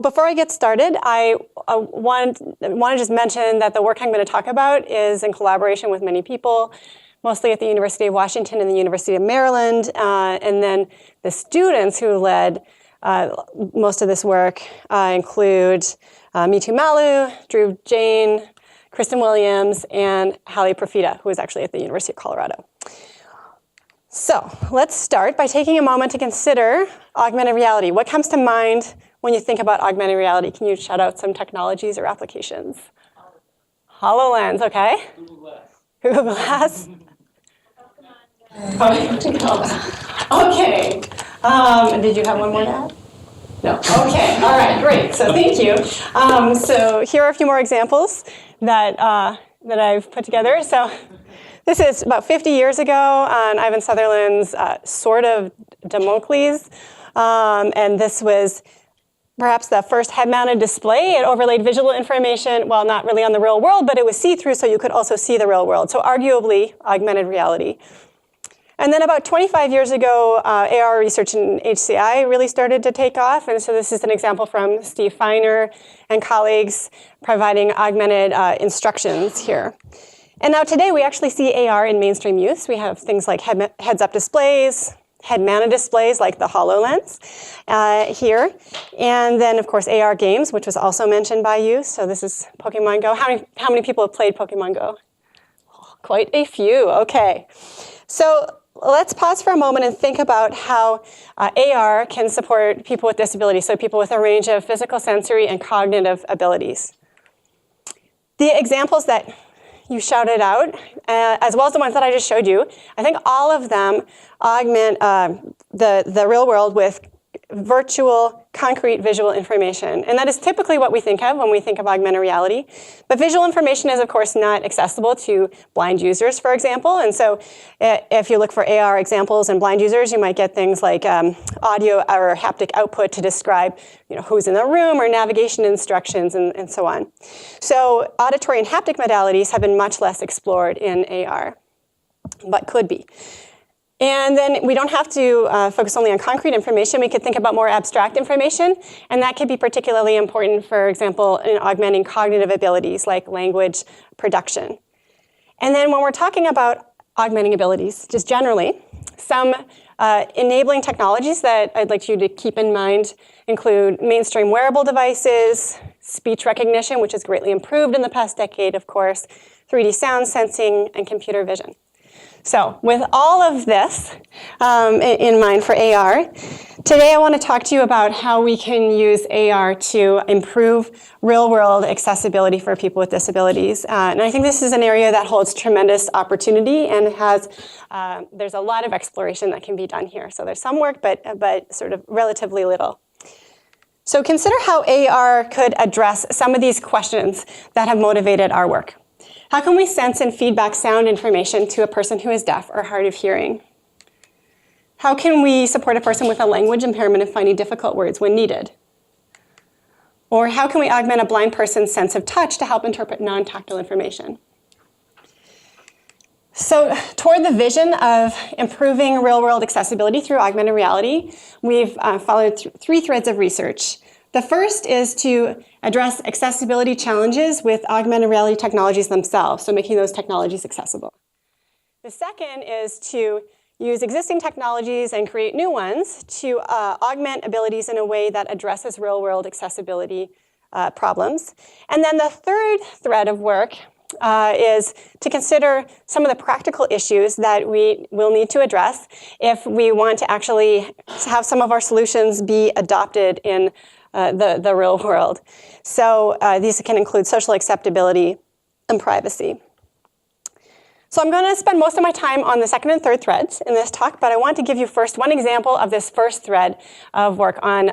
before I get started, I want to just mention that the work I'm going to talk about is in collaboration with many people, mostly at the University of Washington and the University of Maryland, and then the students who led most of this work include Mitu Malu, Drew Jane, Kristen Williams, and Hallie Profita, who is actually at the University of Colorado. So let's start by taking a moment to consider augmented reality. What comes to mind when you think about augmented reality? Can you shout out some technologies or applications? HoloLens, okay. Google Glass. Okay. Did you have one more to add? No. Okay. All right. Great. So thank you. So here are a few more examples that I've put together. So this is about 50 years ago on Ivan Sutherland's Sword of Damocles, and this was perhaps the first head-mounted display. It overlaid visual information, well, not really on the real world, but it was see-through, so you could also see the real world. So arguably, augmented reality. And then about 25 years ago, AR research in HCI really started to take off. And so this is an example from Steve Feiner and colleagues providing augmented instructions here. And now today, we actually see AR in mainstream use. We have things like heads-up displays, head-mounted displays like the HoloLens here. And then, of course, AR games, which was also mentioned by you. So this is Pokemon Go. How many people have played Pokemon Go? Quite a few. OK. So let's pause for a moment and think about how AR can support people with disabilities, so people with a range of physical, sensory, and cognitive abilities. The examples that you shouted out, as well as the ones that I just showed you, I think all of them augment the real world with virtual, concrete visual information. And that is typically what we think of when we think of augmented reality. But visual information is, of course, not accessible to blind users, for example. And so if you look for AR examples and blind users, you might get things like audio or haptic output to describe who's in the room or navigation instructions and so on. So auditory and haptic modalities have been much less explored in AR, but could be. And then we don't have to focus only on concrete information. We could think about more abstract information, and that could be particularly important, for example, in augmenting cognitive abilities like language production. And then when we're talking about augmenting abilities, just generally, some enabling technologies that I'd like you to keep in mind include mainstream wearable devices, speech recognition, which has greatly improved in the past decade, of course, 3D sound sensing, and computer vision. So with all of this in mind for AR, today I want to talk to you about how we can use AR to improve real-world accessibility for people with disabilities. And I think this is an area that holds tremendous opportunity and there's a lot of exploration that can be done here. So there's some work, but sort of relatively little. So consider how AR could address some of these questions that have motivated our work. How can we sense and feedback sound information to a person who is deaf or hard of hearing? How can we support a person with a language impairment in finding difficult words when needed? Or how can we augment a blind person's sense of touch to help interpret non-tactile information? So toward the vision of improving real-world accessibility through augmented reality, we've followed three threads of research. The first is to address accessibility challenges with augmented reality technologies themselves, so making those technologies accessible. The second is to use existing technologies and create new ones to augment abilities in a way that addresses real-world accessibility problems. And then the third thread of work is to consider some of the practical issues that we will need to address if we want to actually have some of our solutions be adopted in the real world. So these can include social acceptability and privacy. So I'm going to spend most of my time on the second and third threads in this talk, but I want to give you first one example of this first thread of work on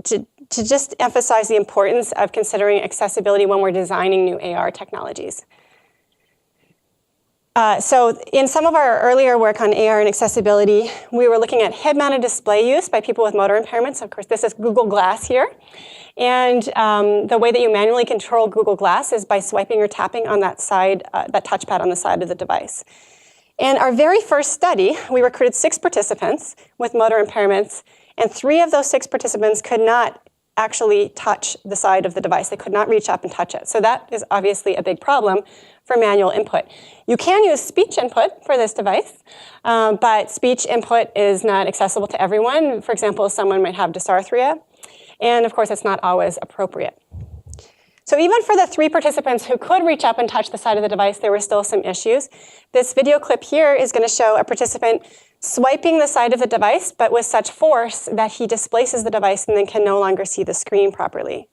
to just emphasize the importance of considering accessibility when we're designing new AR technologies. So in some of our earlier work on AR and accessibility, we were looking at head-mounted display use by people with motor impairments. Of course, this is Google Glass here. And the way that you manually control Google Glass is by swiping or tapping on that side, that touchpad on the side of the device. In our very first study, we recruited 6 participants with motor impairments, and 3 of those 6 participants could not actually touch the side of the device. They could not reach up and touch it. So that is obviously a big problem for manual input. You can use speech input for this device, but speech input is not accessible to everyone. For example, someone might have dysarthria, and of course, it's not always appropriate. So even for the 3 participants who could reach up and touch the side of the device, there were still some issues. This video clip here is going to show a participant swiping the side of the device, but with such force that he displaces the device and then can no longer see the screen properly.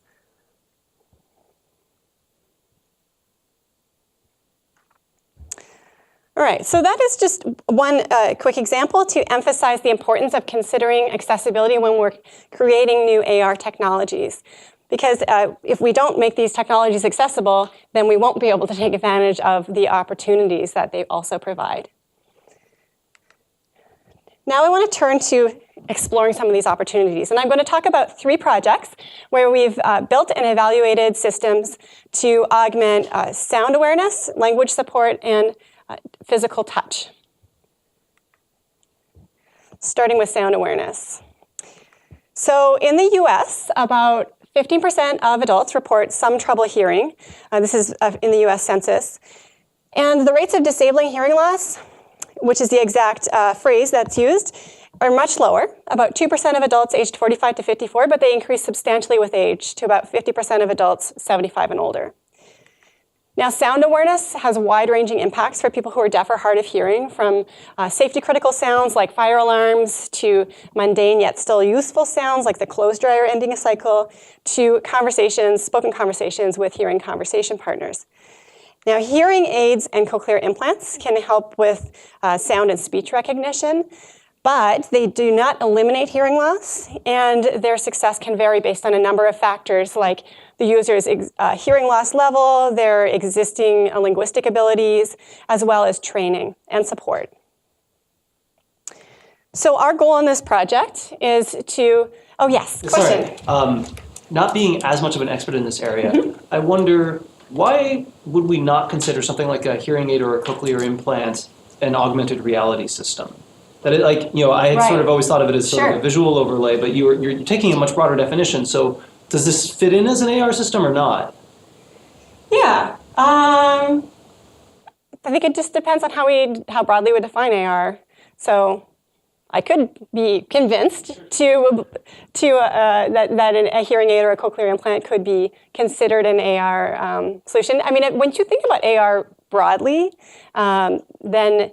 All right, so that is just one quick example to emphasize the importance of considering accessibility when we're creating new AR technologies. Because if we don't make these technologies accessible, then we won't be able to take advantage of the opportunities that they also provide. Now I want to turn to exploring some of these opportunities. And I'm going to talk about 3 projects where we've built and evaluated systems to augment sound awareness, language support, and physical touch. Starting with sound awareness. So in the US, about 15% of adults report some trouble hearing. This is in the US Census. And the rates of disabling hearing loss, which is the exact phrase that's used, are much lower, about 2% of adults aged 45 to 54, but they increase substantially with age to about 50% of adults 75 and older. Now, sound awareness has wide-ranging impacts for people who are deaf or hard of hearing, from safety-critical sounds like fire alarms to mundane yet still useful sounds like the clothes dryer ending a cycle, to conversations, spoken conversations with hearing conversation partners. Now, hearing aids and cochlear implants can help with sound and speech recognition, but they do not eliminate hearing loss, and their success can vary based on a number of factors like the user's hearing loss level, their existing linguistic abilities, as well as training and support. So our goal in this project is to, oh yes, question. Sorry, not being as much of an expert in this area, I wonder, why would we not consider something like a hearing aid or a cochlear implant an augmented reality system? That it, like, you know, I had sort of always thought of it as sort of a visual overlay, but you're taking a much broader definition. So does this fit in as an AR system or not? Yeah, I think it just depends on how broadly we define AR. So I could be convinced that a hearing aid or a cochlear implant could be considered an AR solution. I mean, when you think about AR broadly, then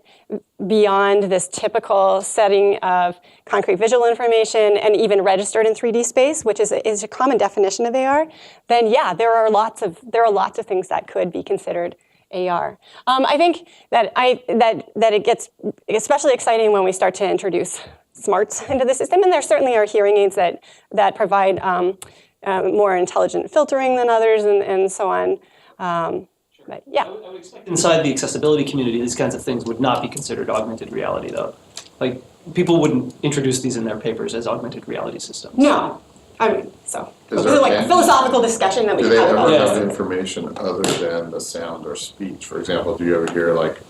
beyond this typical setting of concrete visual information and even registered in 3D space, which is a common definition of AR, then yeah, there are lots of things that could be considered AR. I think that it gets especially exciting when we start to introduce smarts into the system, and there certainly are hearing aids that provide more intelligent filtering than others, and so on. But yeah. I would expect inside the accessibility community, these kinds of things would not be considered augmented reality, though. Like, people wouldn't introduce these in their papers as augmented reality systems. No. I mean, so this is like a philosophical discussion that we can have about Do they this. ever have information other than the sound or speech? For example, do you ever hear like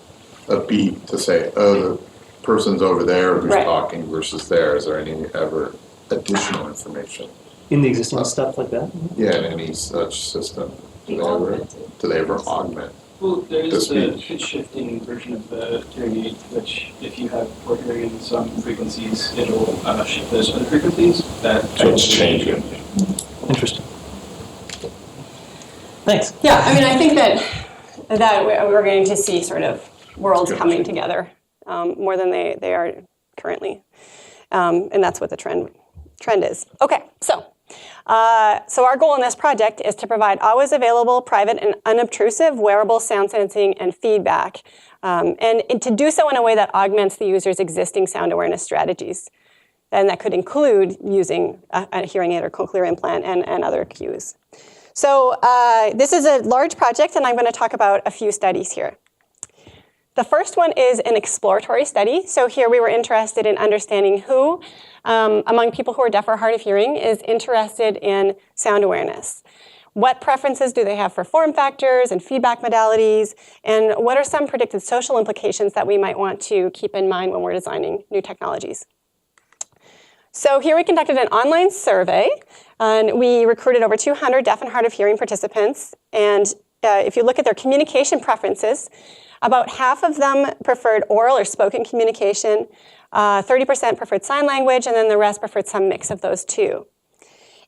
a beat to say, oh, the person's over there who's talking versus there? Is there any ever additional information? In the existing stuff like that? Yeah, in any such system. Do they ever augment? Well, there is the pitch shifting version of the hearing aid, which if you have poor hearing in some frequencies, it'll shift those other frequencies. So it's changing. Interesting. Thanks. Yeah, I mean, I think that we're going to see sort of worlds coming together more than they are currently, and that's what the trend is. Okay, so our goal in this project is to provide always available, private, and unobtrusive wearable sound sensing and feedback, and to do so in a way that augments the user's existing sound awareness strategies. And that could include using a hearing aid or cochlear implant and other cues. So this is a large project, and I'm going to talk about a few studies here. The first one is an exploratory study. So here we were interested in understanding who, among people who are deaf or hard of hearing, is interested in sound awareness. What preferences do they have for form factors and feedback modalities? And what are some predicted social implications that we might want to keep in mind when we're designing new technologies? So here we conducted an online survey And we recruited over 200 deaf and hard of hearing participants. And if you look at their communication preferences, about half of them preferred oral or spoken communication, 30% preferred sign language, and then the rest preferred some mix of those two.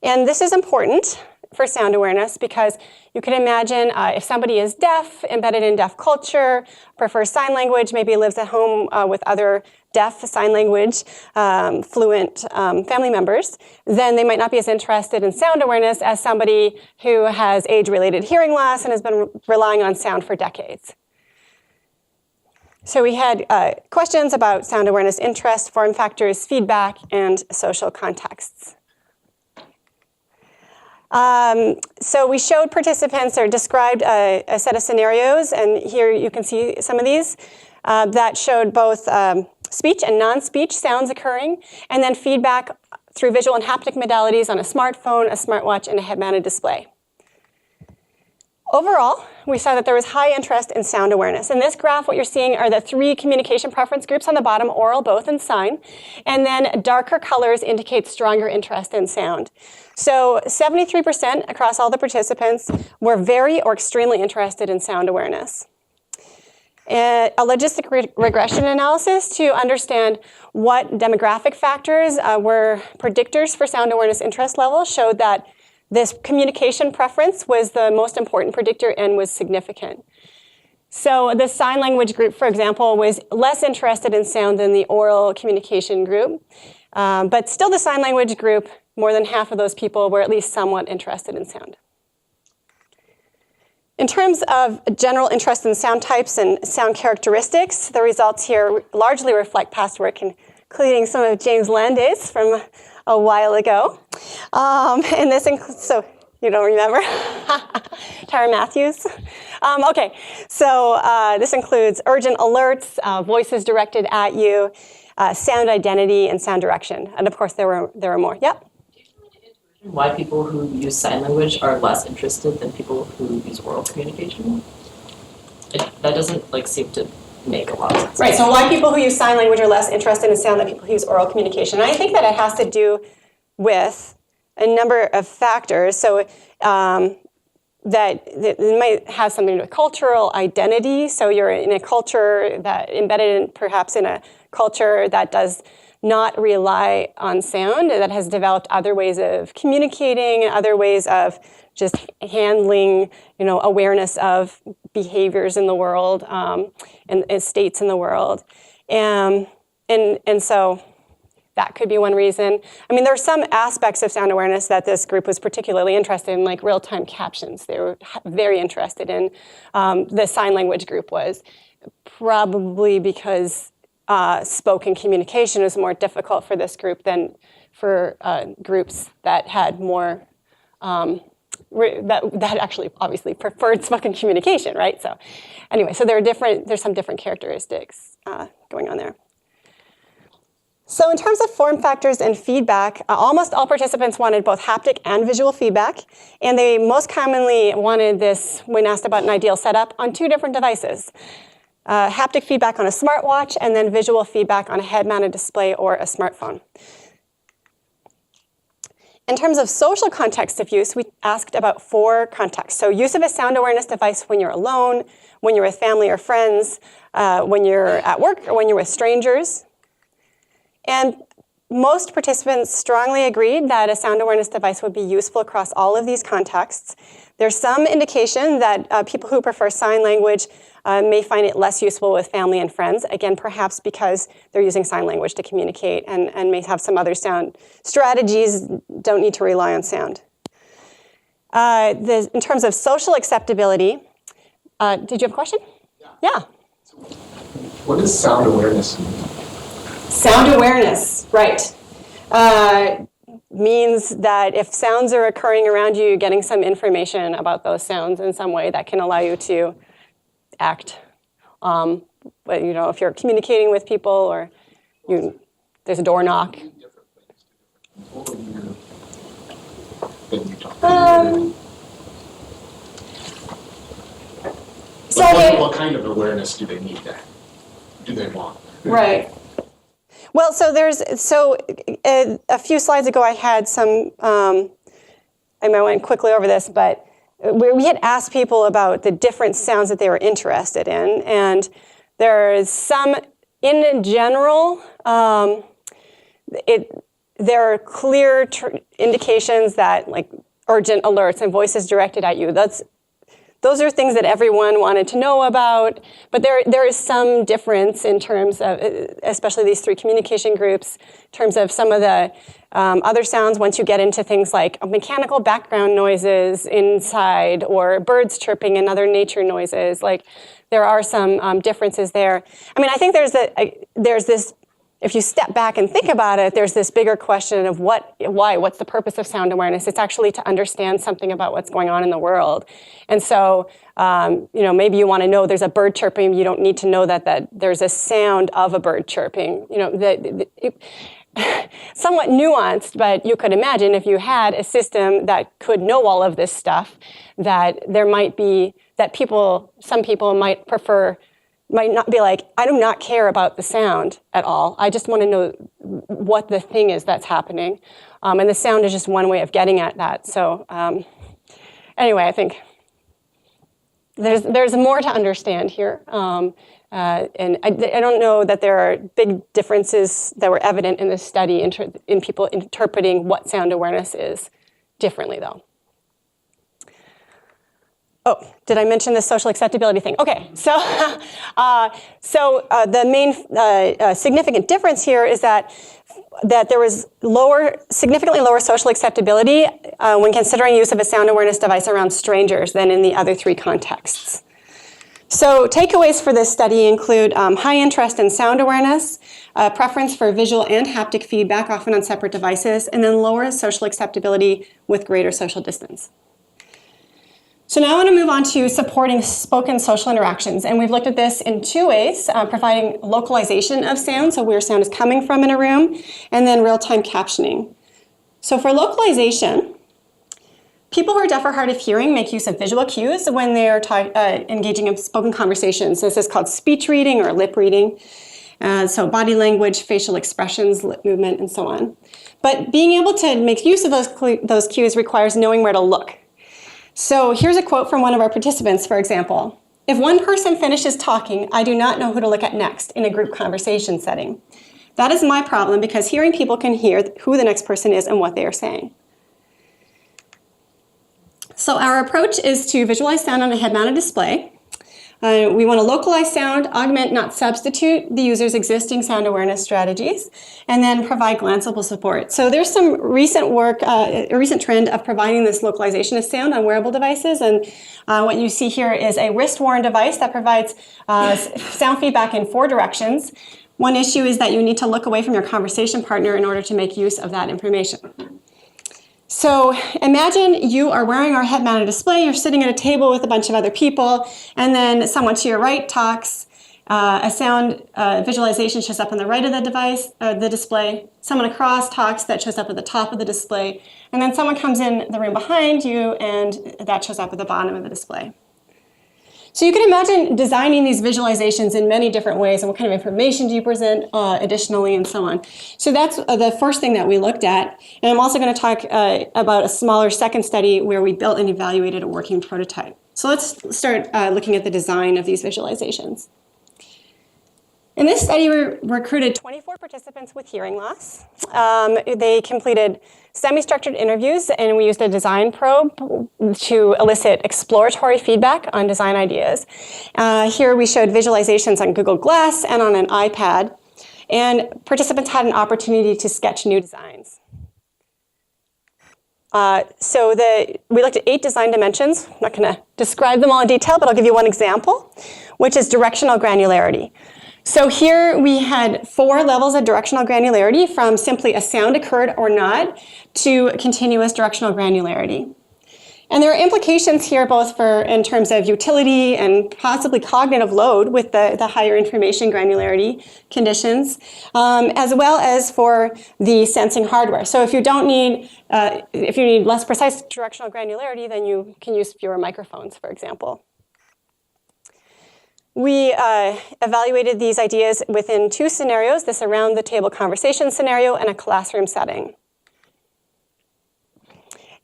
And this is important for sound awareness because you can imagine if somebody is deaf, embedded in deaf culture, prefers sign language, maybe lives at home with other deaf sign language fluent family members, then they might not be as interested in sound awareness as somebody who has age-related hearing loss and has been relying on sound for decades. So we had questions about sound awareness interest, form factors, feedback, and social contexts. So we showed participants or described a set of scenarios, and here you can see some of these that showed both speech and non-speech sounds occurring, and then feedback through visual and haptic modalities on a smartphone, a smartwatch, and a head-mounted display. Overall, we saw that there was high interest in sound awareness. In this graph, what you're seeing are the 3 communication preference groups on the bottom, oral, both, and sign. And then darker colors indicate stronger interest in sound. So 73% across all the participants were very or extremely interested in sound awareness. A logistic regression analysis to understand what demographic factors were predictors for sound awareness interest level showed that this communication preference was the most important predictor and was significant. So the sign language group, for example, was less interested in sound than the oral communication group. But still the sign language group, more than half of those people were at least somewhat interested in sound. In terms of general interest in sound types and sound characteristics, the results here largely reflect past work, including some of James Landay's from a while ago. And this includes, so you don't remember? Tara Matthews? Okay, so this includes urgent alerts, voices directed at you, sound identity, and sound direction. And of course, there were more. Yep. Why people who use sign language are less interested than people who use oral communication? That doesn't seem to make a lot of sense. Right, so why people who use sign language are less interested in sound than people who use oral communication. And I think that it has to do with a number of factors. So that it might have something to do with cultural identity. So you're in a culture that embedded in, perhaps in a culture that does not rely on sound, that has developed other ways of communicating, other ways of just handling, awareness of behaviors in the world and states in the world. And so that could be one reason. I mean, there are some aspects of sound awareness that this group was particularly interested in, like real-time captions. They were very interested in. The sign language group was, probably because spoken communication is more difficult for this group than for groups that had more, that actually obviously preferred spoken communication, right? So anyway, so there's some different characteristics going on there. So in terms of form factors and feedback, almost all participants wanted both haptic and visual feedback, and they most commonly wanted this, when asked about an ideal setup, on 2 different devices. Haptic feedback on a smartwatch, and then visual feedback on a head-mounted display or a smartphone. In terms of social context of use, we asked about 4 contexts. So use of a sound awareness device when you're alone, when you're with family or friends, when you're at work, or when you're with strangers. And most participants strongly agreed that a sound awareness device would be useful across all of these contexts. There's some indication that people who prefer sign language may find it less useful with family and friends, again, perhaps because they're using sign language to communicate and may have some other sound strategies, don't need to rely on sound. In terms of social acceptability, did you have a question? Yeah. What does sound awareness mean? Sound awareness, right. Means that if sounds are occurring around you, you're getting some information about those sounds in some way that can allow you to act. If you're communicating with people or there's a door knock. What kind of awareness do they need then? Do they want? Right. Well, so a few slides ago I had some I went quickly over this, but we had asked people about the different sounds that they were interested in, and there's some, in general, there are clear indications that, like, urgent alerts and voices directed at you. Those are things that everyone wanted to know about, but there is some difference in terms of, especially these 3 communication groups, in terms of some of the other sounds once you get into things like mechanical background noises inside or birds chirping and other nature noises. Like, there are some differences there. I mean, I think there's this, if you step back and think about it, there's this bigger question of what's the purpose of sound awareness? It's actually to understand something about what's going on in the world. And so, maybe you want to know there's a bird chirping. You don't need to know that there's a sound of a bird chirping. Somewhat nuanced, but you could imagine if you had a system that could know all of this stuff, that there might be, that some people might not be like, I do not care about the sound at all. I just want to know what the thing is that's happening. And the sound is just one way of getting at that. So anyway, I think there's more to understand here. And I don't know that there are big differences that were evident in this study in people interpreting what sound awareness is differently, though. Oh, did I mention the social acceptability thing? Okay, so the main significant difference here is that there was significantly lower social acceptability when considering use of a sound awareness device around strangers than in the other 3 contexts. So takeaways for this study include high interest in sound awareness, preference for visual and haptic feedback, often on separate devices, and then lower social acceptability with greater social distance. So now I want to move on to supporting spoken social interactions. And we've looked at this in 2 ways, providing localization of sound, so where sound is coming from in a room, and then real-time captioning. So for localization, people who are deaf or hard of hearing make use of visual cues when they're engaging in spoken conversations. This is called speech reading or lip reading. So body language, facial expressions, lip movement, and so on. But being able to make use of those cues requires knowing where to look. So here's a quote from one of our participants, for example. If one person finishes talking, I do not know who to look at next in a group conversation setting. That is my problem because hearing people can hear who the next person is and what they are saying. So our approach is to visualize sound on a head-mounted display. We want to localize sound, augment, not substitute, the user's existing sound awareness strategies, and then provide glanceable support. So there's some recent work, a recent trend of providing this localization of sound on wearable devices, and what you see here is a wrist-worn device that provides sound feedback in 4 directions. One issue is that you need to look away from your conversation partner in order to make use of that information. So imagine you are wearing our head-mounted display, you're sitting at a table with a bunch of other people, and then someone to your right talks, a sound visualization shows up on the right of the device, the display, someone across talks, that shows up at the top of the display, and then someone comes in the room behind you and that shows up at the bottom of the display. So you can imagine designing these visualizations in many different ways, and what kind of information do you present additionally, and so on. So that's the first thing that we looked at. And I'm also going to talk about a smaller second study where we built and evaluated a working prototype. So let's start looking at the design of these visualizations. In this study, we recruited 24 participants with hearing loss. They completed semi-structured interviews, and we used a design probe to elicit exploratory feedback on design ideas. Here we showed visualizations on Google Glass and on an iPad, and participants had an opportunity to sketch new designs. We looked at 8 design dimensions. I'm not going to describe them all in detail, but I'll give you one example, which is directional granularity. So here we had 4 levels of directional granularity, from simply a sound occurred or not to continuous directional granularity. And there are implications here both in terms of utility and possibly cognitive load with the higher information granularity conditions, as well as for the sensing hardware. So if you need less precise directional granularity, then you can use fewer microphones, for example. We evaluated these ideas within 2 scenarios, this around the table conversation scenario and a classroom setting.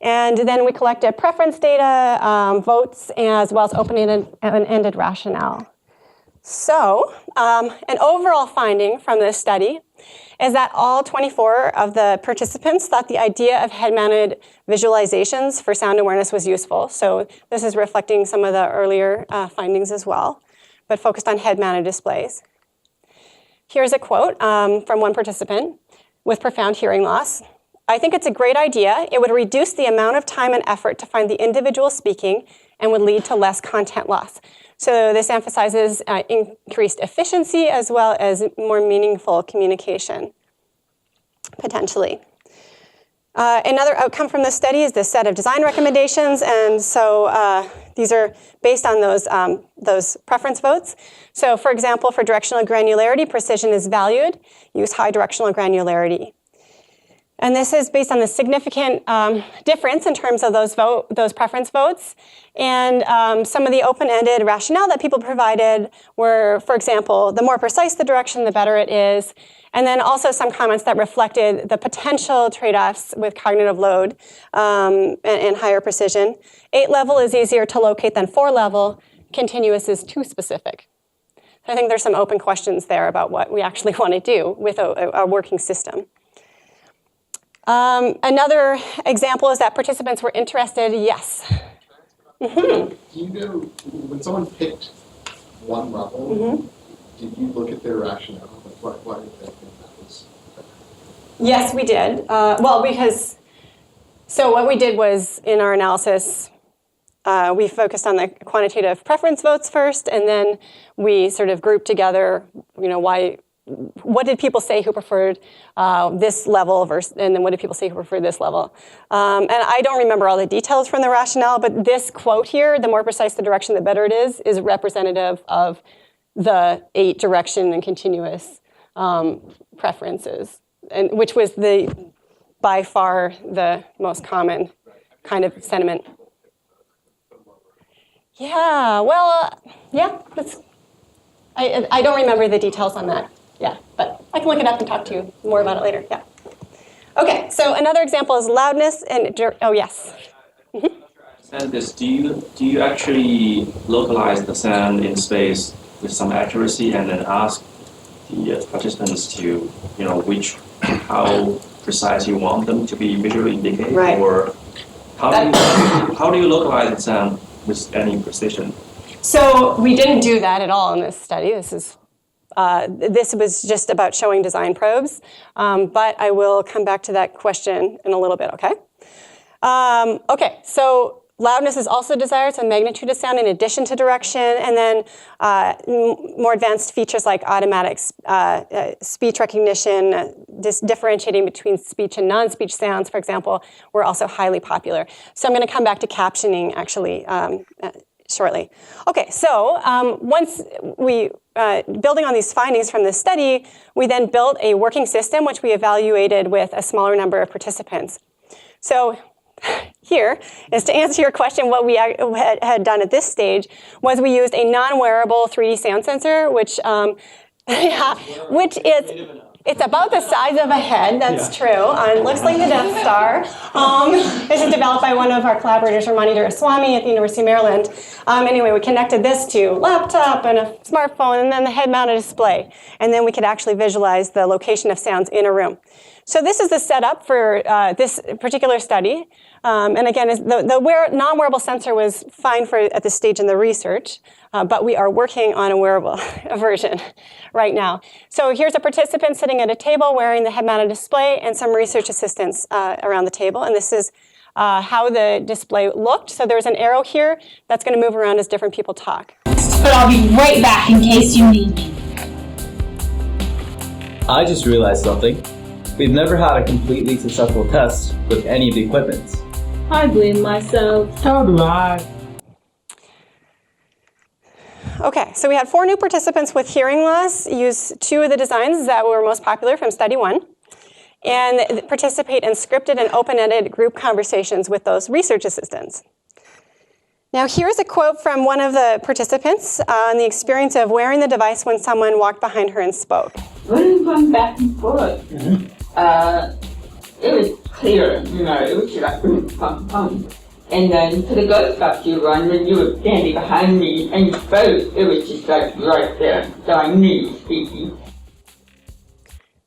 And then we collected preference data, votes, as well as open-ended rationale. So, an overall finding from this study is that all 24 of the participants thought the idea of head-mounted visualizations for sound awareness was useful. So this is reflecting some of the earlier findings as well, but focused on head-mounted displays. Here's a quote from one participant with profound hearing loss. "I think it's a great idea. It would reduce the amount of time and effort to find the individual speaking and would lead to less content loss." So this emphasizes increased efficiency as well as more meaningful communication, potentially. Another outcome from this study is the set of design recommendations, and so these are based on those preference votes. So for example, for directional granularity, precision is valued. Use high directional granularity. And this is based on the significant difference in terms of those preference votes. And some of the open-ended rationale that people provided were, for example, the more precise the direction, the better it is. And then also some comments that reflected the potential trade-offs with cognitive load and higher precision. 8-level is easier to locate than 4-level. Continuous is too specific. So I think there's some open questions there about what we actually want to do with a working system. Another example is that participants were interested, yes. Mm-hmm. Do you know, when someone picked one level, did you look at their rationale? Like, why did they think that was? Yes, we did. So what we did was, in our analysis, we focused on the quantitative preference votes first, and then we sort of grouped together, what did people say who preferred this level versus, and then what did people say who preferred this level? And I don't remember all the details from the rationale, but this quote here, the more precise the direction, the better it is representative of the 8 direction and continuous preferences, and which was by far the most common kind of sentiment. Yeah, well, I don't remember the details on that. Yeah, but I can look it up and talk to you more about it later. Yeah. Okay, so another example is loudness and yes. And this, do you actually localize the sound in space with some accuracy and then ask the participants to, how precise you want them to be visually indicated, right. Or how do you localize the sound with any precision? So we didn't do that at all in this study. This was just about showing design probes, but I will come back to that question in a little bit, okay? Okay, so loudness is also desired, so magnitude of sound in addition to direction, and then more advanced features like automatic speech recognition, differentiating between speech and non-speech sounds, for example, were also highly popular. So I'm going to come back to captioning, actually, shortly. Okay, so once we, building on these findings from this study, we then built a working system which we evaluated with a smaller number of participants. So here is to answer your question, what we had done at this stage was we used a non-wearable 3D sound sensor, which it's about the size of a head, that's true. It looks like the Death Star. This is developed by one of our collaborators, Ramani Duraswamy at the University of Maryland. Anyway, we connected this to a laptop and a smartphone and then the head-mounted display. And then we could actually visualize the location of sounds in a room. So this is the setup for this particular study. And again, the non-wearable sensor was fine at this stage in the research, but we are working on a wearable version right now. So here's a participant sitting at a table wearing the head-mounted display and some research assistants around the table. And this is how the display looked. So there's an arrow here that's going to move around as different people talk. But I'll be right back in case you need me. I just realized something. We've never had a completely successful test with any of the equipment. I blame myself. So do I. Okay, so we had 4 new participants with hearing loss use 2 of the designs that were most popular from study 1 and participate in scripted and open-ended group conversations with those research assistants. Now here's a quote from one of the participants on the experience of wearing the device when someone walked behind her and spoke. When you come back and forth, it was clear, it was like pum pum. And then for the Ghostbuster one, when you were standing behind me and you spoke, it was just like right there. So I knew you were speaking.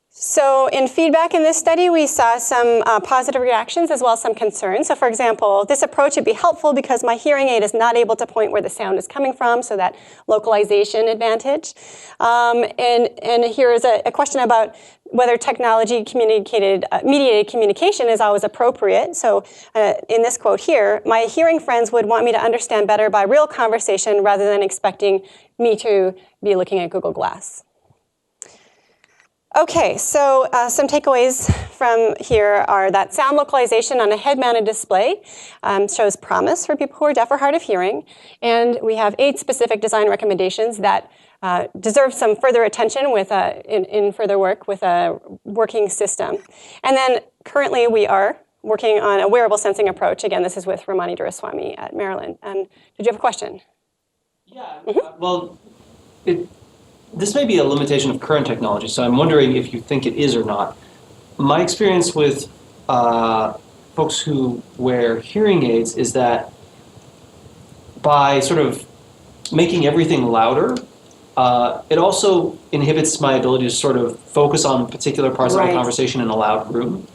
So in feedback in this study, we saw some positive reactions as well as some concerns. So for example, this approach would be helpful because my hearing aid is not able to point where the sound is coming from, so that localization advantage. And here is a question about whether technology mediated communication is always appropriate. So in this quote here, my hearing friends would want me to understand better by real conversation rather than expecting me to be looking at Google Glass. Okay, so some takeaways from here are that sound localization on a head-mounted display shows promise for people who are deaf or hard of hearing, and we have 8 specific design recommendations that deserve some further attention with in further work with a working system. And then currently we are working on a wearable sensing approach. Again, this is with Ramani Duraswamy at Maryland. And did you have a question? Yeah, well, this may be a limitation of current technology, so I'm wondering if you think it is or not. My experience with folks who wear hearing aids is that by sort of making everything louder, it also inhibits my ability to sort of focus on particular parts of the conversation in a loud room.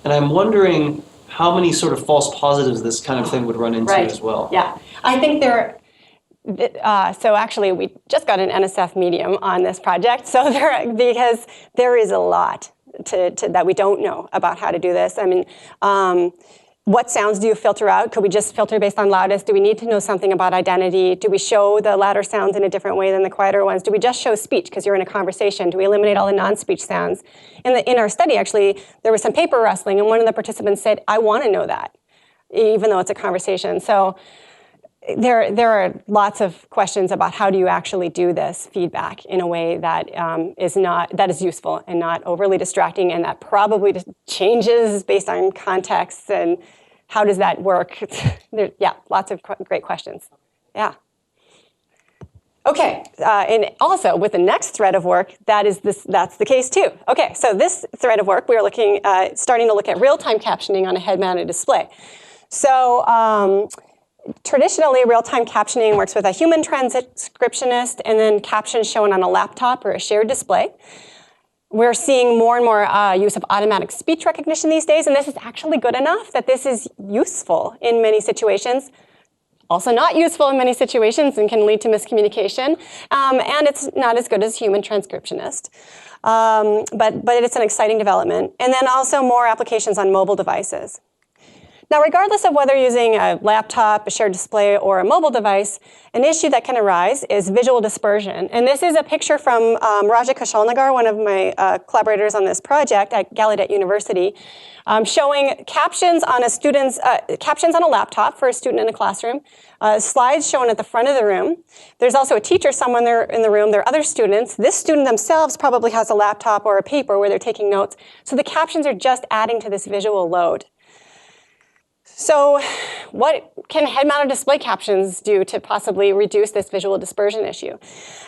And I'm wondering how many sort of false positives this kind of thing would run into as well. Yeah, I think there so actually, we just got an NSF medium on this project. So because there is a lot that we don't know about how to do this. I mean, what sounds do you filter out? Could we just filter based on loudest? Do we need to know something about identity? Do we show the louder sounds in a different way than the quieter ones? Do we just show speech because you're in a conversation? Do we eliminate all the non-speech sounds? In our study, actually, there was some paper rustling, and one of the participants said, I want to know that, even though it's a conversation. So there are lots of questions about how do you actually do this feedback in a way that is useful and not overly distracting, and that probably just changes based on context, and how does that work? Lots of great questions. Yeah. Okay, and also with the next thread of work, that's the case too. Okay, so this thread of work, we are starting to look at real-time captioning on a head-mounted display. So. Traditionally, real-time captioning works with a human transcriptionist and then captions shown on a laptop or a shared display. We're seeing more and more use of automatic speech recognition these days, and this is actually good enough that this is useful in many situations. Also not useful in many situations and can lead to miscommunication, and it's not as good as human transcriptionist. But it's an exciting development. And then also more applications on mobile devices. Now, regardless of whether using a laptop, a shared display, or a mobile device, an issue that can arise is visual dispersion. And this is a picture from Raja Kushalnagar, one of my collaborators on this project at Gallaudet University, showing captions on a laptop for a student in a classroom, slides shown at the front of the room. There's also a teacher somewhere in the room. There are other students. This student themselves probably has a laptop or a paper where they're taking notes. So the captions are just adding to this visual load. So what can head-mounted display captions do to possibly reduce this visual dispersion issue?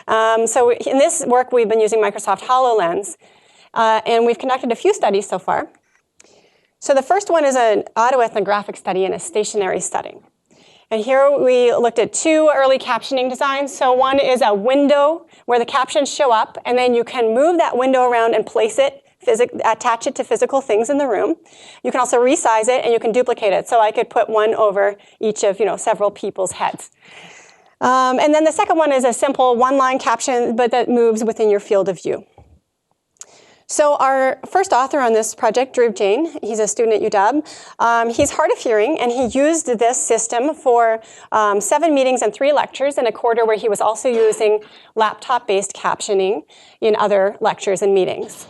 So in this work, we've been using Microsoft HoloLens, and we've conducted a few studies so far. So the first one is an autoethnographic study in a stationary setting. And here we looked at 2 early captioning designs. So one is a window where the captions show up, and then you can move that window around and place it, attach it to physical things in the room. You can also resize it, and you can duplicate it. So I could put one over each of several people's heads. And then the second one is a simple one-line caption, but that moves within your field of view. So our first author on this project, Dhruv Jain, he's a student at UW. He's hard of hearing, and he used this system for 7 meetings and 3 lectures in a quarter where he was also using laptop-based captioning in other lectures and meetings.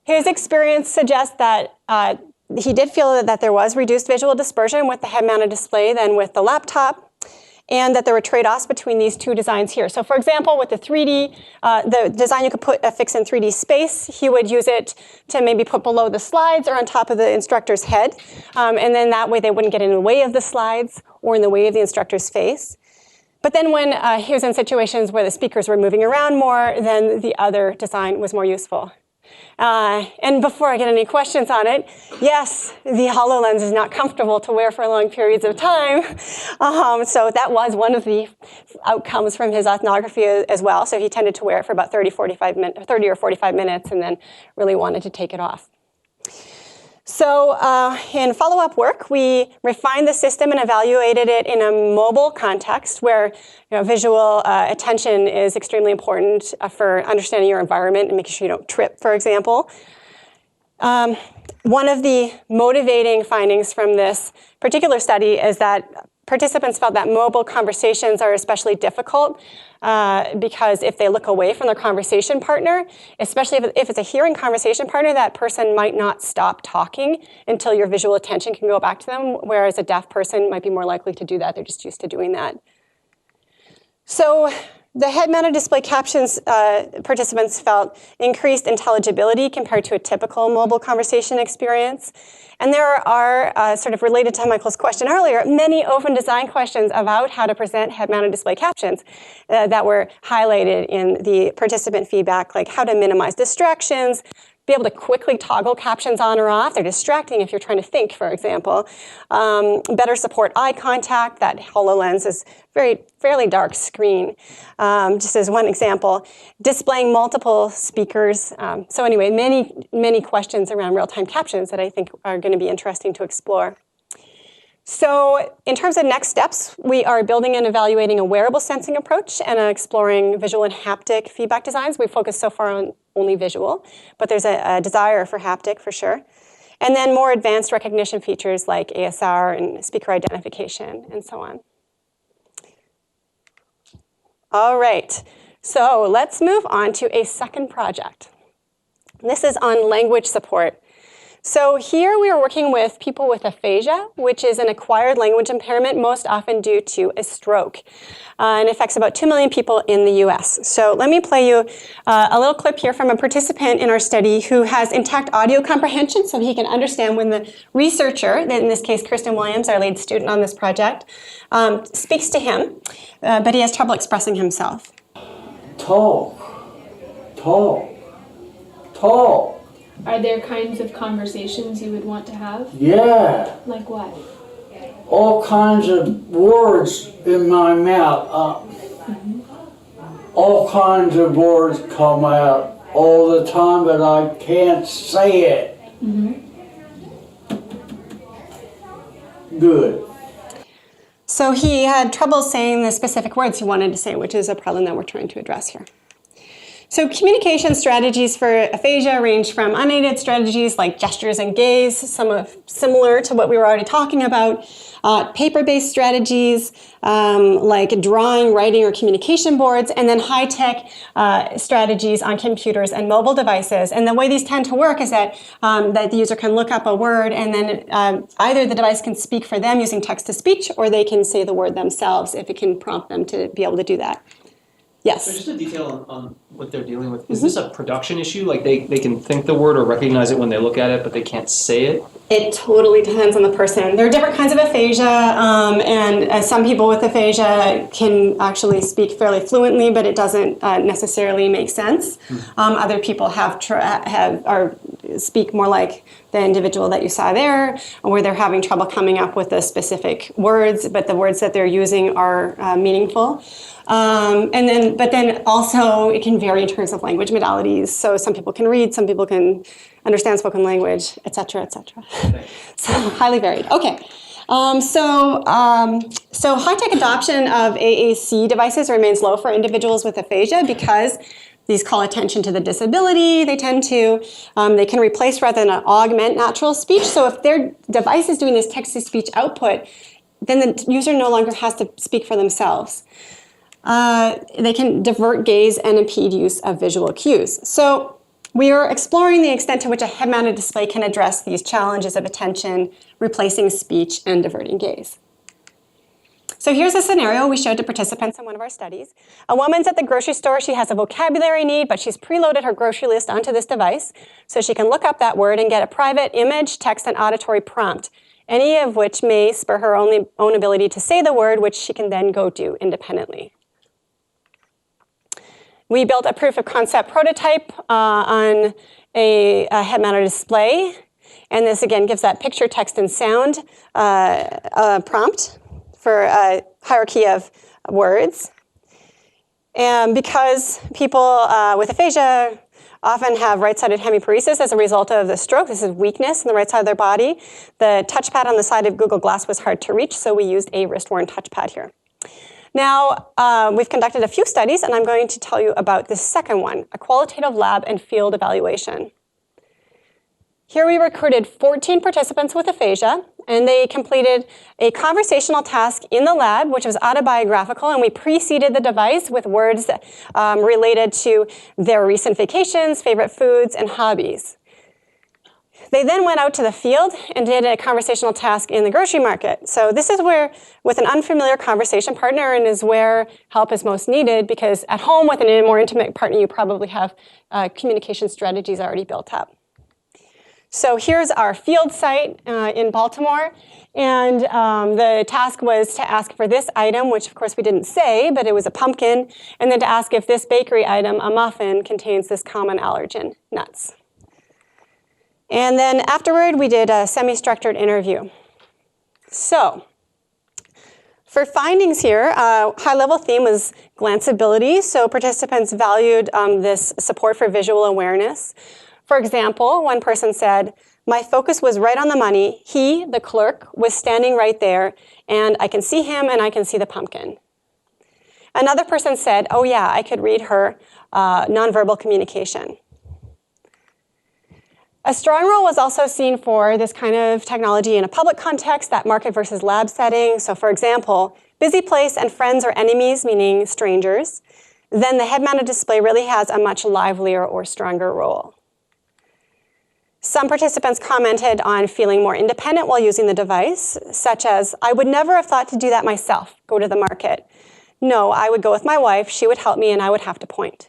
His experience suggests that he did feel that there was reduced visual dispersion with the head-mounted display than with the laptop, and that there were trade-offs between these 2 designs here. So for example, with the 3D, the design you could affix in 3D space, he would use it to maybe put below the slides or on top of the instructor's head. And then that way they wouldn't get in the way of the slides or in the way of the instructor's face. But then when he was in situations where the speakers were moving around more, then the other design was more useful. And before I get any questions on it, yes, the HoloLens is not comfortable to wear for long periods of time. So that was one of the outcomes from his ethnography as well. So he tended to wear it for about 30 or 45 minutes and then really wanted to take it off. So in follow-up work, we refined the system and evaluated it in a mobile context where visual attention is extremely important for understanding your environment and making sure you don't trip, for example. One of the motivating findings from this particular study is that participants felt that mobile conversations are especially difficult because if they look away from their conversation partner, especially if it's a hearing conversation partner, that person might not stop talking until your visual attention can go back to them, whereas a deaf person might be more likely to do that. They're just used to doing that. So the head-mounted display captions participants felt increased intelligibility compared to a typical mobile conversation experience. And there are, sort of related to Michael's question earlier, many open design questions about how to present head-mounted display captions that were highlighted in the participant feedback, like how to minimize distractions, be able to quickly toggle captions on or off. They're distracting if you're trying to think, for example. Better support eye contact. That HoloLens is fairly dark screen. Just as one example, displaying multiple speakers. So anyway, many questions around real-time captions that I think are going to be interesting to explore. So in terms of next steps, we are building and evaluating a wearable sensing approach and exploring visual and haptic feedback designs. We focused so far on only visual, but there's a desire for haptic for sure. And then more advanced recognition features like ASR and speaker identification and so on. All right, so let's move on to a second project. This is on language support. So here we are working with people with aphasia, which is an acquired language impairment most often due to a stroke. And it affects about 2 million people in the US. So let me play you a little clip here from a participant in our study who has intact audio comprehension so he can understand when the researcher, in this case Kristen Williams, our lead student on this project, speaks to him, but he has trouble expressing himself. Talk. Are there kinds of conversations you would want to have? Yeah. Like what? All kinds of words in my mouth. All kinds of words come out all the time, but I can't say it. Good. So he had trouble saying the specific words he wanted to say, which is a problem that we're trying to address here. So communication strategies for aphasia range from unaided strategies like gestures and gaze, similar to what we were already talking about, paper-based strategies like drawing, writing, or communication boards, and then high-tech strategies on computers and mobile devices. And the way these tend to work is that the user can look up a word and then either the device can speak for them using text-to-speech or they can say the word themselves if it can prompt them to be able to do that. Yes? So just a detail on what they're dealing with. Is this a production issue? Like they can think the word or recognize it when they look at it, but they can't say it? It totally depends on the person. There are different kinds of aphasia, and some people with aphasia can actually speak fairly fluently, but it doesn't necessarily make sense. Other people speak more like the individual that you saw there, where they're having trouble coming up with the specific words, but the words that they're using are meaningful. But then also it can vary in terms of language modalities. So some people can read, some people can understand spoken language, et cetera, et cetera. So highly varied. Okay. So high-tech adoption of AAC devices remains low for individuals with aphasia because these call attention to the disability. They tend to, they can replace rather than augment natural speech. So if their device is doing this text-to-speech output, then the user no longer has to speak for themselves. They can divert gaze and impede use of visual cues. So we are exploring the extent to which a head-mounted display can address these challenges of attention, replacing speech, and diverting gaze. So here's a scenario we showed to participants in one of our studies. A woman's at the grocery store. She has a vocabulary need, but she's preloaded her grocery list onto this device so she can look up that word and get a private image, text, and auditory prompt, any of which may spur her own ability to say the word, which she can then go do independently. We built a proof of concept prototype on a head-mounted display. And this, again, gives that picture, text, and sound prompt for a hierarchy of words. And because people with aphasia often have right-sided hemiparesis as a result of the stroke, this is weakness in the right side of their body, the touchpad on the side of Google Glass was hard to reach, so we used a wrist-worn touchpad here. Now, we've conducted a few studies, and I'm going to tell you about this second one, a qualitative lab and field evaluation. Here we recruited 14 participants with aphasia, and they completed a conversational task in the lab, which was autobiographical, and we preceded the device with words related to their recent vacations, favorite foods, and hobbies. They then went out to the field and did a conversational task in the grocery market. So this is where, with an unfamiliar conversation partner, and is where help is most needed, because at home with a more intimate partner, you probably have communication strategies already built up. So here's our field site in Baltimore, and the task was to ask for this item, which of course we didn't say, but it was a pumpkin, and then to ask if this bakery item, a muffin, contains this common allergen, nuts. And then afterward, we did a semi-structured interview. So for findings here, high-level theme was glanceability, so participants valued this support for visual awareness. For example, one person said, "My focus was right on the money. He, the clerk, was standing right there, and I can see him and I can see the pumpkin." Another person said, "Oh yeah, I could read her nonverbal communication." A strong role was also seen for this kind of technology in a public context, that market versus lab setting. So for example, busy place and friends or enemies, meaning strangers, then the head-mounted display really has a much livelier or stronger role. Some participants commented on feeling more independent while using the device, such as, "I would never have thought to do that myself, go to the market. No, I would go with my wife, she would help me, and I would have to point."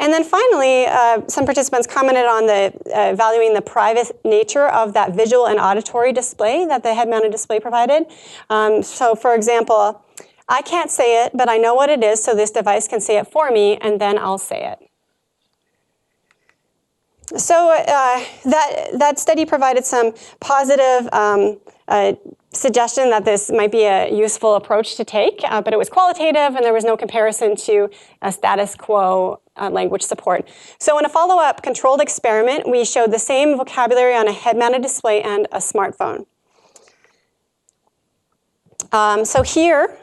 And then finally, some participants commented on valuing the private nature of that visual and auditory display that the head-mounted display provided. So for example, "I can't say it, but I know what it is, so this device can say it for me, and then I'll say it." So that study provided some positive suggestion that this might be a useful approach to take, but it was qualitative and there was no comparison to a status quo language support. So in a follow-up controlled experiment, we showed the same vocabulary on a head-mounted display and a smartphone. So here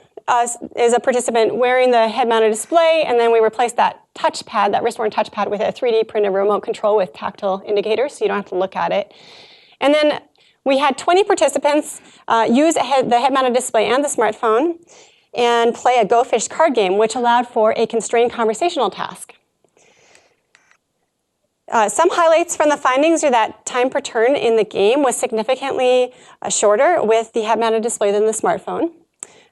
is a participant wearing the head-mounted display, and then we replaced that touchpad, that wrist-worn touchpad, with a 3D printed remote control with tactile indicators, so you don't have to look at it. And then we had 20 participants use the head-mounted display and the smartphone and play a Go Fish card game, which allowed for a constrained conversational task. Some highlights from the findings are that time per turn in the game was significantly shorter with the head-mounted display than the smartphone,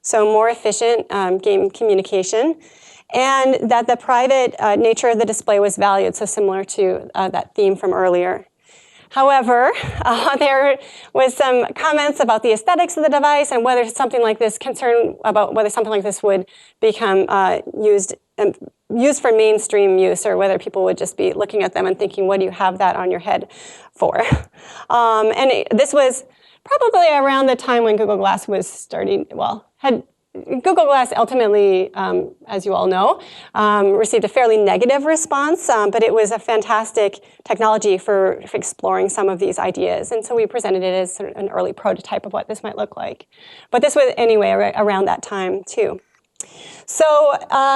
so more efficient game communication, and that the private nature of the display was valued, so similar to that theme from earlier. However, there was some comments about the aesthetics of the device and whether something like this, concern about whether something like this would become used for mainstream use, or whether people would just be looking at them and thinking, what do you have that on your head for? This was probably around the time when Google Glass was starting, Google Glass ultimately, as you all know, received a fairly negative response, but it was a fantastic technology for exploring some of these ideas. And so we presented it as sort of an early prototype of what this might look like. But this was, anyway, around that time, too. So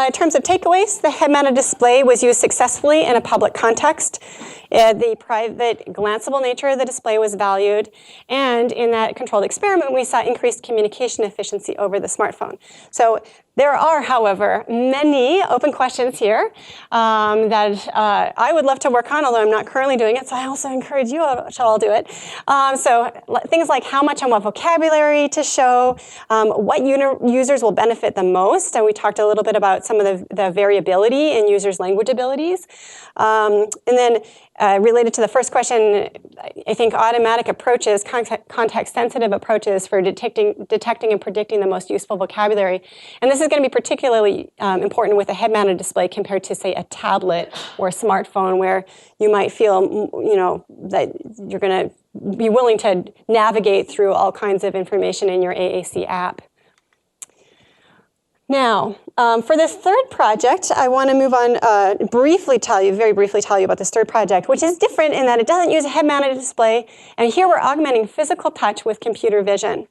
in terms of takeaways, the head-mounted display was used successfully in a public context. The private, glanceable nature of the display was valued, and in that controlled experiment, we saw increased communication efficiency over the smartphone. So there are, however, many open questions here that I would love to work on, although I'm not currently doing it, so I also encourage you to all do it. So things like how much and what vocabulary to show, what users will benefit the most, and we talked a little bit about some of the variability in users' language abilities. And then related to the first question, I think automatic approaches, context-sensitive approaches for detecting and predicting the most useful vocabulary. And this is is going to be particularly important with a head-mounted display compared to, say, a tablet or a smartphone, where you might feel, that you're going to be willing to navigate through all kinds of information in your AAC app. Now, for this third project, I want to move on, very briefly tell you about this third project, which is different in that it doesn't use a head-mounted display, and here we're augmenting physical touch with computer vision.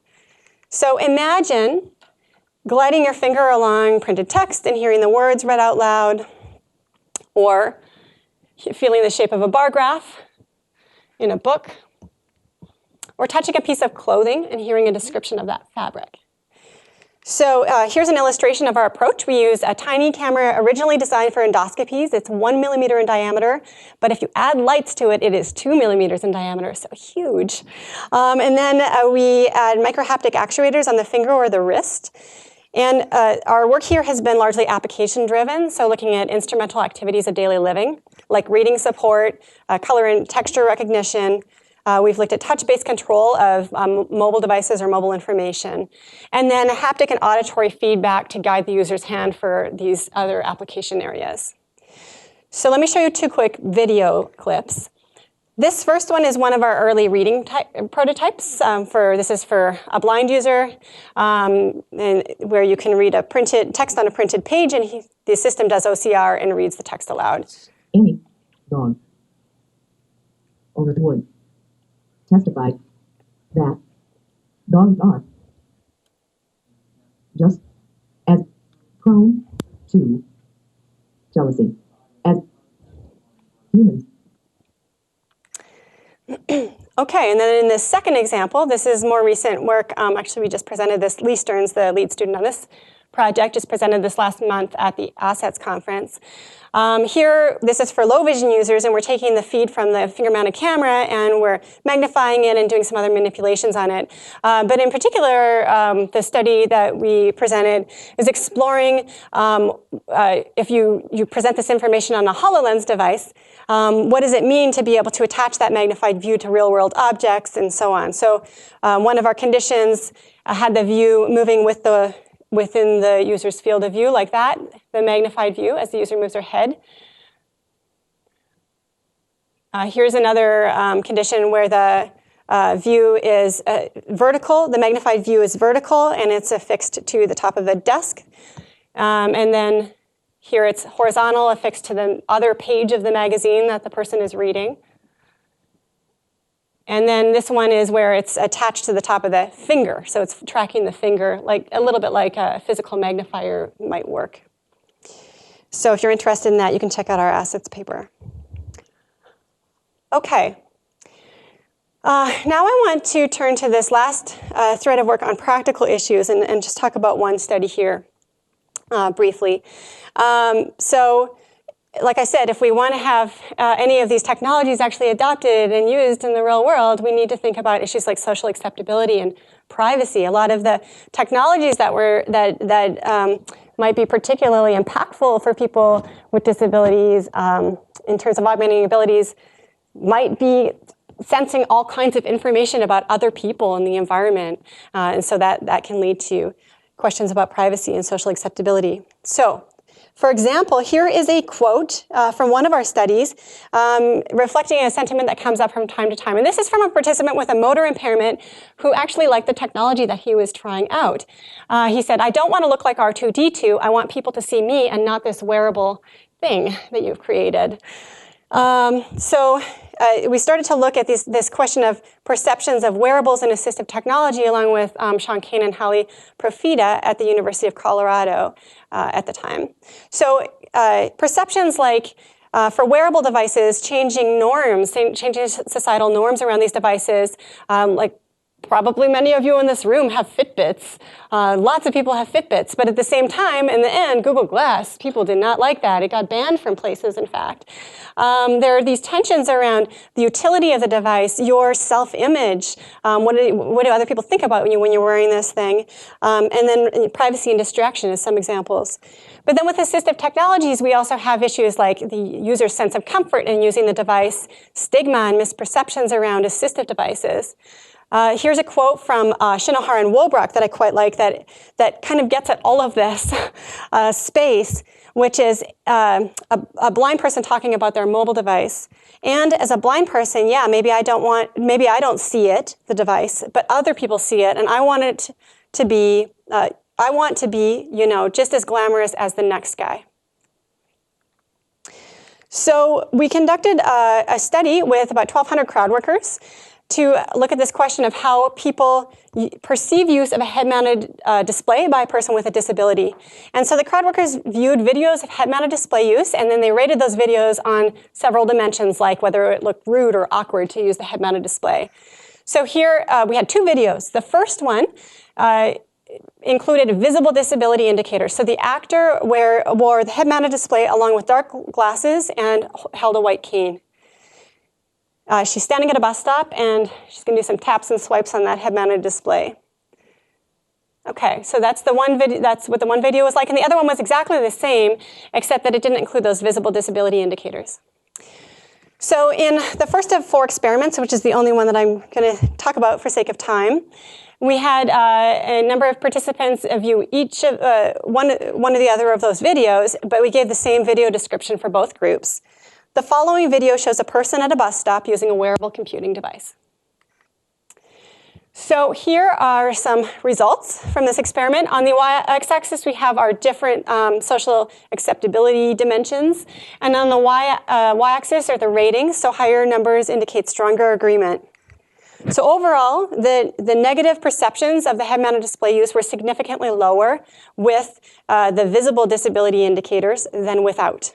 So imagine gliding your finger along printed text and hearing the words read out loud, or feeling the shape of a bar graph in a book, or touching a piece of clothing and hearing a description of that fabric. So here's an illustration of our approach. We use a tiny camera originally designed for endoscopies. It's 1 millimeter in diameter, but if you add lights to it, it is 2 millimeters in diameter, so huge. And then we add microhaptic actuators on the finger or the wrist. And our work here has been largely application-driven, so looking at instrumental activities of daily living, like reading support, color and texture recognition. We've looked at touch-based control of mobile devices or mobile information, and then haptic and auditory feedback to guide the user's hand for these other application areas. So let me show you 2 quick video clips. This first one is one of our early reading prototypes. This is for a blind user, and where you can read a printed text on a printed page, and the system does OCR and reads the text aloud. Amy, dog, over the wood, testified that dogs are just as prone to jealousy as humans. Okay, and then in the second example, this is more recent work. Actually, we just presented this. Lee Stearns, the lead student on this project, just presented this last month at the Assets conference. Here, this is for low vision users, and we're taking the feed from the finger-mounted camera and we're magnifying it and doing some other manipulations on it. But in particular, the study that we presented is exploring if you present this information on a HoloLens device, what does it mean to be able to attach that magnified view to real-world objects and so on. So one of our conditions had the view moving within the user's field of view like that, the magnified view as the user moves their head. Here's another condition where the view is vertical, the magnified view is vertical and it's affixed to the top of the desk. And then here it's horizontal, affixed to the other page of the magazine that the person is reading. And then this one is where it's attached to the top of the finger. So it's tracking the finger, like a little bit like a physical magnifier might work. So if you're interested in that, you can check out our Assets paper. Okay. Now I want to turn to this last thread of work on practical issues and just talk about one study here briefly. So like I said, if we want to have any of these technologies actually adopted and used in the real world, we need to think about issues like social acceptability and privacy. A lot of the technologies that might be particularly impactful for people with disabilities in terms of augmenting abilities might be sensing all kinds of information about other people in the environment. And so that can lead to questions about privacy and social acceptability. So, for example, here is a quote from one of our studies reflecting a sentiment that comes up from time to time. And this is from a participant with a motor impairment who actually liked the technology that he was trying out. He said, "I don't want to look like R2-D2. I want people to see me and not this wearable thing that you've created." We started to look at this question of perceptions of wearables and assistive technology along with Sean Kane and Holly Profita at the University of Colorado at the time. So perceptions like for wearable devices, changing norms, changing societal norms around these devices, like probably many of you in this room have Fitbits. Lots of people have Fitbits, but at the same time, in the end, Google Glass, people did not like that. It got banned from places, in fact. There are these tensions around the utility of the device, your self-image, what do other people think about you when you're wearing this thing, and then privacy and distraction as some examples. But then with assistive technologies, we also have issues like the user's sense of comfort in using the device, stigma and misperceptions around assistive devices. Here's a quote from Shinohara and Wolbrock that I quite like that kind of gets at all of this space, which is a blind person talking about their mobile device. And as a blind person, yeah, maybe I don't see it, the device, but other people see it, and I want it to be, just as glamorous as the next guy. So we conducted a study with about 1,200 crowd workers to look at this question of how people perceive use of a head-mounted display by a person with a disability. And so the crowd workers viewed videos of head-mounted display use, and then they rated those videos on several dimensions, like whether it looked rude or awkward to use the head-mounted display. So here we had 2 videos. The first one included visible disability indicators. So the actor wore the head-mounted display along with dark glasses and held a white cane. She's standing at a bus stop, and she's going to do some taps and swipes on that head-mounted display. Okay, so that's what the one video was like, and the other one was exactly the same, except that it didn't include those visible disability indicators. So in the first of 4 experiments, which is the only one that I'm going to talk about for sake of time, we had a number of participants view each of one or the other of those videos, but we gave the same video description for both groups. The following video shows a person at a bus stop using a wearable computing device. So here are some results from this experiment. On the x-axis, we have our different social acceptability dimensions. And on the y-axis are the ratings, so higher numbers indicate stronger agreement. So overall, the negative perceptions of the head-mounted display use were significantly lower with the visible disability indicators than without.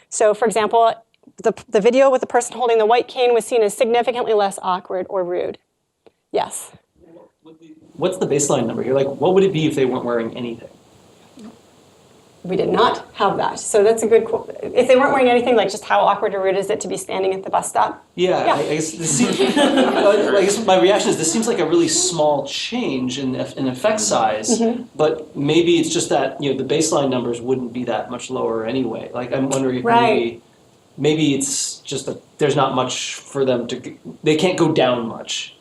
So for example, the video with the person holding the white cane was seen as significantly less awkward or rude. Yes? What's the baseline number here? Like, what would it be if they weren't wearing anything? We did not have that. So that's a good quote. If they weren't wearing anything, like just how awkward or rude is it to be standing at the bus stop? Yeah. I guess this seems, I guess my reaction is this seems like a really small change in effect size, but maybe it's just that the baseline numbers wouldn't be that much lower anyway. Like I'm wondering if maybe it's just that there's not much for them they can't go down much.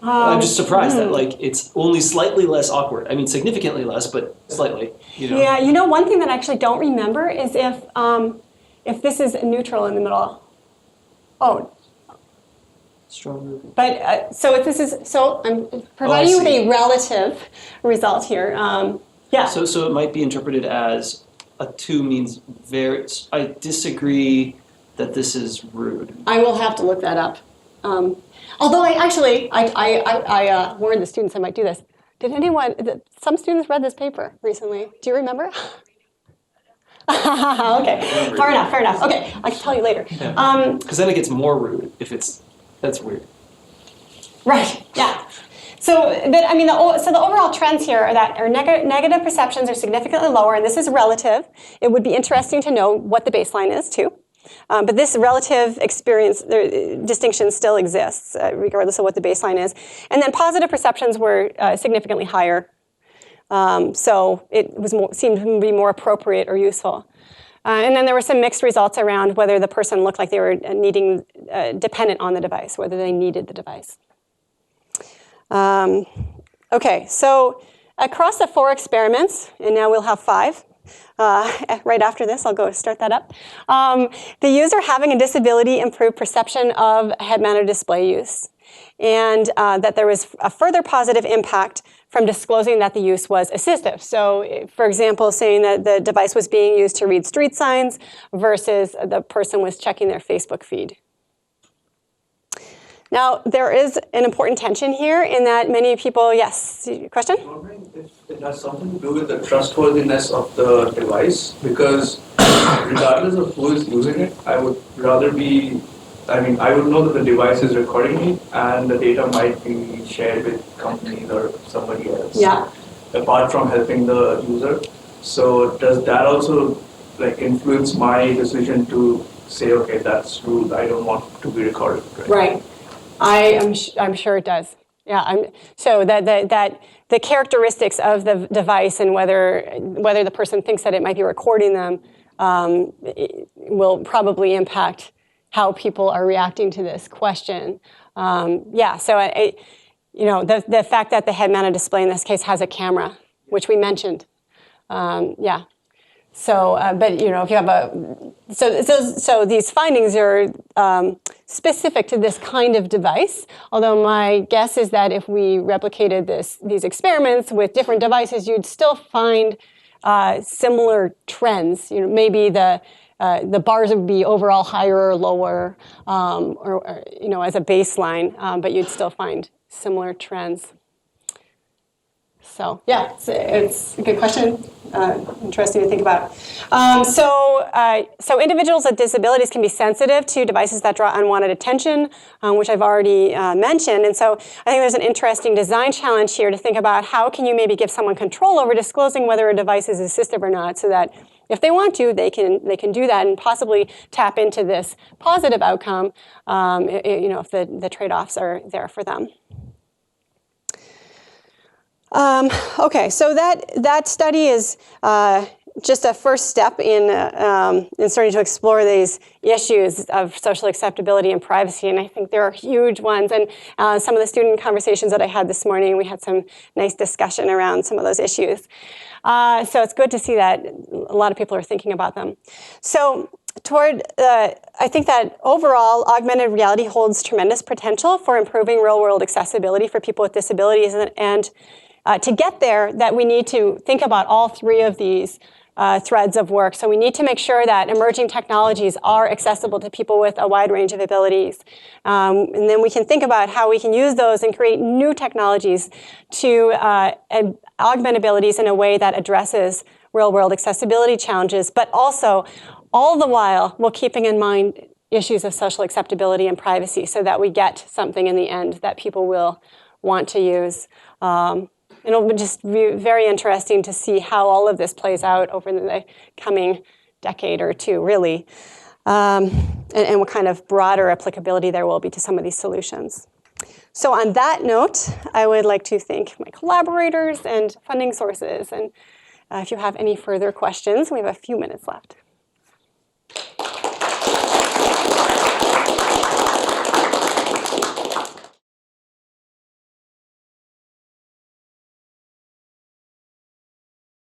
I'm just surprised that it's only slightly less awkward. I mean, significantly less, but slightly. Yeah, one thing that I actually don't remember is if this is neutral in the middle. Oh. Stronger. But so I'm providing you with a relative result here. Yeah. So it might be interpreted as a 2 means I disagree that this is rude. I will have to look that up. Although I warned the students I might do this. Some students read this paper recently. Do you remember? Okay, fair enough. Okay, I can tell you later. Because then it gets more rude if that's weird. Right, yeah. So the overall trends here are that our negative perceptions are significantly lower, and this is relative. It would be interesting to know what the baseline is, too. But this relative experience distinction still exists, regardless of what the baseline is. And then positive perceptions were significantly higher. So it seemed to be more appropriate or useful. And then there were some mixed results around whether the person looked like they were dependent on the device, whether they needed the device. Okay, so across the 4 experiments, and now we'll have 5. Right after this, I'll go start that up. The user having a disability improved perception of head-mounted display use, and that there was a further positive impact from disclosing that the use was assistive. So, for example, saying that the device was being used to read street signs versus the person was checking their Facebook feed. Now, there is an important tension here in that many people, yes, question? I'm wondering if it has something to do with the trustworthiness of the device, because regardless of who is using it, I would rather I would know that the device is recording me and the data might be shared with companies or somebody else. Yeah. Apart from helping the user. So does that also influence my decision to say, okay, that's rude, I don't want to be recorded. Right. I'm sure it does. Yeah. So that the characteristics of the device and whether the person thinks that it might be recording them will probably impact how people are reacting to this question. Yeah, so the fact that the head-mounted display in this case has a camera, which we mentioned. Yeah. So, but if you have so these findings are specific to this kind of device. Although my guess is that if we replicated these experiments with different devices, you'd still find similar trends. Maybe the bars would be overall higher or lower, or as a baseline, but you'd still find similar trends. So yeah, it's a good question. Interesting to think about. So individuals with disabilities can be sensitive to devices that draw unwanted attention, which I've already mentioned. And so I think there's an interesting design challenge here to think about how can you maybe give someone control over disclosing whether a device is assistive or not, so that if they want to, they can do that and possibly tap into this positive outcome, if the trade-offs are there for them. Okay, so that study is just a first step in starting to explore these issues of social acceptability and privacy, and I think there are huge ones. And some of the student conversations that I had this morning, we had some nice discussion around some of those issues. So it's good to see that a lot of people are thinking about them. So I think that overall, augmented reality holds tremendous potential for improving real-world accessibility for people with disabilities, and to get there, that we need to think about all three of these threads of work. So we need to make sure that emerging technologies are accessible to people with a wide range of abilities. And then we can think about how we can use those and create new technologies to augment abilities in a way that addresses real-world accessibility challenges, but also all the while while keeping in mind issues of social acceptability and privacy, so that we get something in the end that people will want to use. It'll just be very interesting to see how all of this plays out over the coming decade or two, really, and what kind of broader applicability there will be to some of these solutions. So on that note, I would like to thank my collaborators and funding sources. And if you have any further questions, we have a few minutes left.